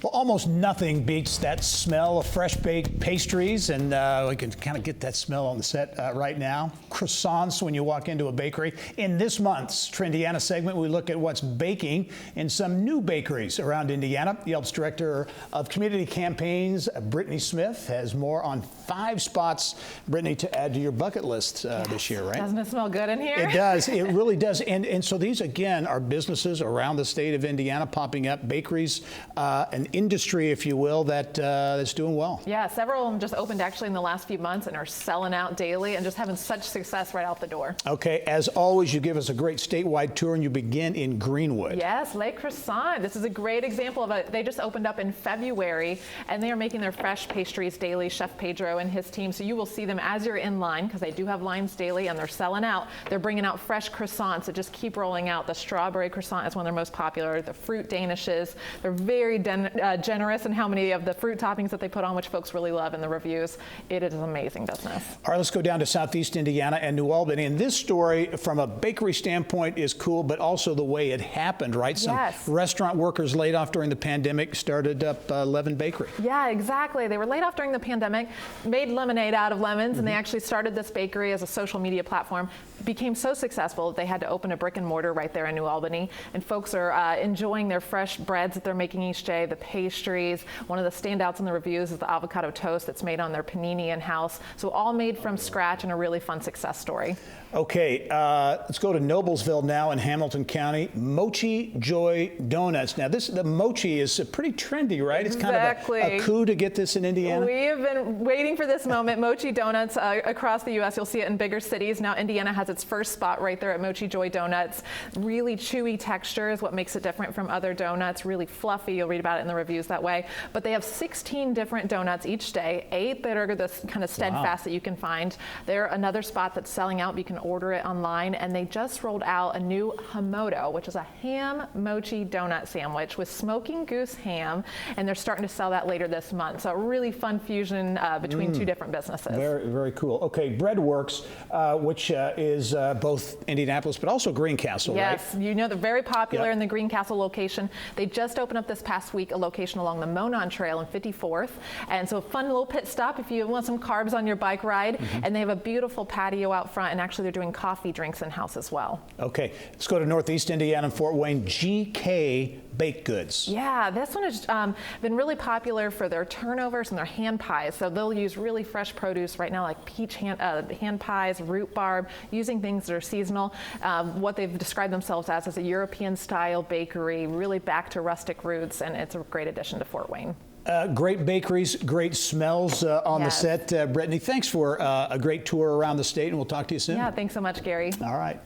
Well, almost nothing beats that smell of fresh baked pastries, and we can kind of get that smell on the set right now. Croissants when you walk into a bakery. In this month's Trendiana segment, we look at what's baking in some new bakeries around Indiana. Yelp's Director of Community Campaigns, Brittany Smith, has more on 5 spots, Brittany, to add to your bucket list this year, right? Doesn't it smell good in here? It does. It really does. And so these, again, are businesses around the state of Indiana popping up, bakeries, an industry, if you will, that's doing well. Yeah, several of them just opened actually in the last few months and are selling out daily and just having such success right out the door. Okay, as always, you give us a great statewide tour and you begin in Greenwood. Yes, Le Croissant. This is a great example of they just opened up in February and they are making their fresh pastries daily, Chef Pedro and his team. So you will see them as you're in line because they do have lines daily and they're selling out. They're bringing out fresh croissants that just keep rolling out. The strawberry croissant is one of their most popular. The fruit danishes. They're very generous in how many of the fruit toppings that they put on, which folks really love in the reviews. It is an amazing business. All right, let's go down to Southeast Indiana and New Albany. And this story, from a bakery standpoint, is cool, but also the way it happened, right? Some restaurant workers laid off during the pandemic started up Levin Bakery. Yeah, exactly. They were laid off during the pandemic, made lemonade out of lemons, and they actually started this bakery as a social media platform. It became so successful, they had to open a brick and mortar right there in New Albany. And folks are enjoying their fresh breads that they're making each day, the pastries. One of the standouts in the reviews is the avocado toast that's made on their panini in-house. So all made from scratch and a really fun success story. Okay, let's go to Noblesville now in Hamilton County. Mochi Joy Donuts. Now, the mochi is pretty trendy, right? It's kind of a coup to get this in Indiana. We have been waiting for this moment. Mochi Donuts across the U.S. You'll see it in bigger cities. Now, Indiana has its first spot right there at Mochi Joy Donuts. Really chewy texture is what makes it different from other donuts. Really fluffy. You'll read about it in the reviews that way. But they have 16 different donuts each day, 8 that are this kind of steadfast that you can find. They're another spot that's selling out. You can order it online, and they just rolled out a new Hamoto, which is a ham mochi donut sandwich with smoking goose ham, and they're starting to sell that later this month. So a really fun fusion between 2 different businesses. Very, very cool. Okay, Breadworks, which is both Indianapolis but also Greencastle, right? Yes, you know they're very popular in the Greencastle location. They just opened up this past week a location along the Monon Trail in 54th, and so a fun little pit stop if you want some carbs on your bike ride. And they have a beautiful patio out front, and actually they're doing coffee drinks in-house as well. Okay, let's go to Northeast Indiana and Fort Wayne. GK Baked Goods. Yeah, this one has been really popular for their turnovers and their hand pies. So they'll use really fresh produce right now, like peach hand pies, rhubarb, using things that are seasonal. What they've described themselves as is a European-style bakery, really back to rustic roots, and it's a great addition to Fort Wayne. Great bakeries, great smells on the set. Brittany, thanks for a great tour around the state, and we'll talk to you soon. Yeah, thanks so much, Gary. All right.